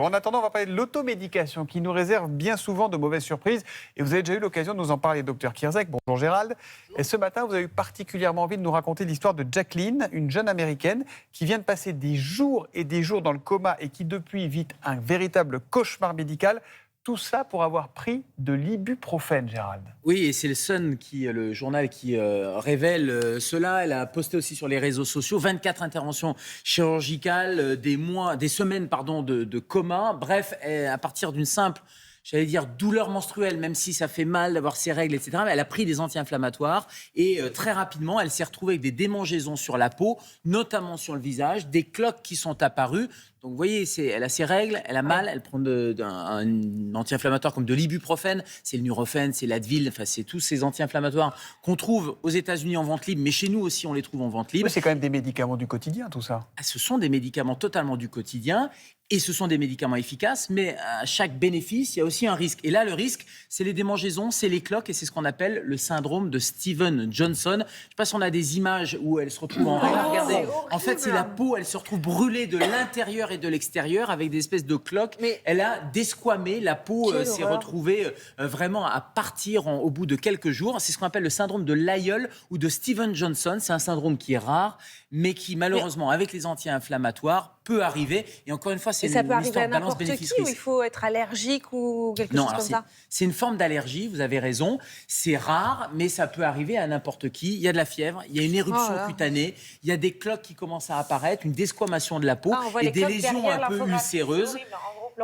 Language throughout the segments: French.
En attendant, on va parler de l'automédication qui nous réserve bien souvent de mauvaises surprises. Et vous avez déjà eu l'occasion de nous en parler, docteur Kierzek. Bonjour Gérald. Et ce matin, vous avez eu particulièrement envie de nous raconter l'histoire de Jacqueline, une jeune américaine qui vient de passer des jours et des jours dans le coma et qui depuis vit un véritable cauchemar médical. Tout ça pour avoir pris de l'ibuprofène, Gérald. Oui, et c'est le Sun, le journal qui révèle cela. Elle a posté aussi sur les réseaux sociaux 24 interventions chirurgicales, des semaines de coma. Bref, à partir d'une simple, j'allais dire, douleur menstruelle, même si ça fait mal d'avoir ses règles, etc. Mais elle a pris des anti-inflammatoires et très rapidement, elle s'est retrouvée avec des démangeaisons sur la peau, notamment sur le visage, des cloques qui sont apparues. Donc vous voyez, elle a ses règles, elle a mal, elle prend un anti-inflammatoire comme de l'ibuprofène, c'est le Nurofen, c'est l'Advil, enfin c'est tous ces anti-inflammatoires qu'on trouve aux États-Unis en vente libre, mais chez nous aussi on les trouve en vente libre. Oui, c'est quand même des médicaments du quotidien, tout ça. Ce sont des médicaments totalement du quotidien. Et ce sont des médicaments efficaces, mais à chaque bénéfice, il y a aussi un risque. Et là, le risque, c'est les démangeaisons, c'est les cloques, et c'est ce qu'on appelle le syndrome de Steven Johnson. Je ne sais pas si on a des images où elle se retrouve en règle. Regardez, en fait, c'est la peau, elle se retrouve brûlée de l'intérieur et de l'extérieur avec des espèces de cloques. Mais elle a desquamé, la peau s'est retrouvée vraiment à partir au bout de quelques jours. C'est ce qu'on appelle le syndrome de l'aïeul ou de Steven Johnson. C'est un syndrome qui est rare, mais qui malheureusement, avec les anti-inflammatoires, peut arriver. Et encore une fois, c'est ça peut une arriver histoire à de balance n'importe qui bénéfice-risque. ou il faut être allergique ou quelque chose comme ça? C'est une forme d'allergie, vous avez raison. C'est rare, mais ça peut arriver à n'importe qui. Il y a de la fièvre, il y a une éruption cutanée, il y a des cloques qui commencent à apparaître, une desquamation de la peau et des lésions un peu ulcéreuses.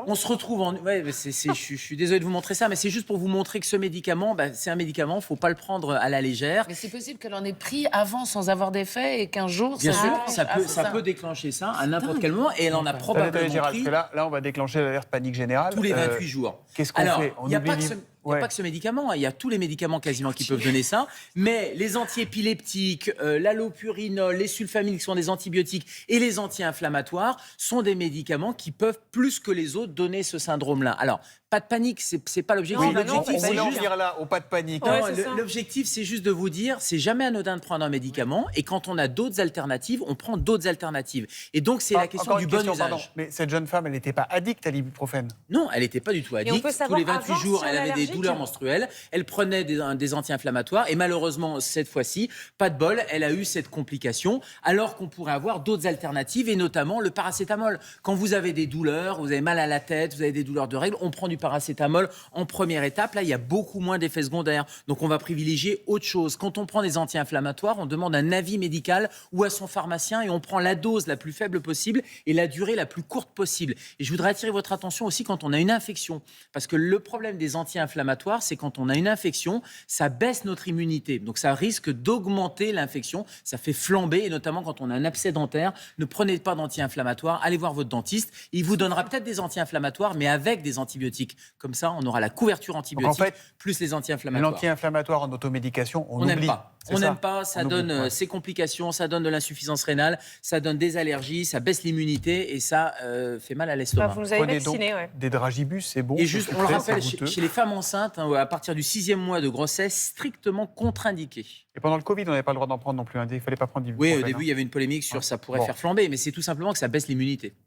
On se retrouve en... je suis désolé de vous montrer ça, mais c'est juste pour vous montrer que ce médicament, c'est un médicament, il ne faut pas le prendre à la légère. Mais c'est possible qu'elle en ait pris avant sans avoir d'effet et qu'un jour... Bien sûr, ça peut déclencher ça à n'importe quel moment et elle en a probablement Gérald, pris... parce que là, on va déclencher l'alerte panique générale. Tous les 28 jours. Qu'est-ce qu'on fait? Il n'y a pas que ce médicament, il y a tous les médicaments quasiment qui peuvent donner ça, mais les antiépileptiques, l'allopurinol, les sulfamines qui sont des antibiotiques et les anti-inflammatoires sont des médicaments qui peuvent plus que les autres donner ce syndrome-là. Alors, pas de panique, c'est pas l'objectif. L'objectif, c'est juste dire là, au pas de panique. L'objectif, c'est juste de vous dire, c'est jamais anodin de prendre un médicament et quand on a d'autres alternatives, on prend d'autres alternatives. Et donc, c'est la question du bon usage. Pardon, mais cette jeune femme, elle n'était pas addicte à l'ibuprofène? Non, elle n'était pas du tout addict. Tous les 28 jours, elle avait des douleurs menstruelles. Elle prenait des anti-inflammatoires et malheureusement, cette fois-ci, pas de bol, elle a eu cette complication alors qu'on pourrait avoir d'autres alternatives et notamment le paracétamol. Quand vous avez des douleurs, vous avez mal à la tête, vous avez des douleurs de règles, on prend du paracétamol en première étape. Là, il y a beaucoup moins d'effets secondaires. Donc, on va privilégier autre chose. Quand on prend des anti-inflammatoires, on demande un avis médical ou à son pharmacien et on prend la dose la plus faible possible et la durée la plus courte possible. Et je voudrais attirer votre attention aussi quand on a une infection. Parce que le problème des anti-inflammatoires, c'est quand on a une infection, ça baisse notre immunité. Donc, ça risque d'augmenter l'infection. Ça fait flamber et notamment quand on a un abcès dentaire, ne prenez pas d'anti-inflammatoires. Allez voir votre dentiste. Il vous donnera peut-être des anti-inflammatoires, mais avec des antibiotiques. Comme ça, on aura la couverture antibiotique, plus les anti-inflammatoires. L'anti-inflammatoire en automédication, on n'aime oublie. pas. On n'aime pas, ça donne ses complications, ça donne de l'insuffisance rénale, ça donne des allergies, ça baisse l'immunité et ça fait mal à l'estomac. Vous nous avez vacciné, des dragibus, c'est bon. Et juste, on le rappelle, chez les femmes enceintes, à partir du 6e mois de grossesse, strictement contre-indiqué. Et pendant le Covid, on n'avait pas le droit d'en prendre non plus. Il ne fallait pas prendre d'ibuprofène. Oui, au début, il y avait une polémique sur ça pourrait faire flamber, mais c'est tout simplement que ça baisse l'immunité.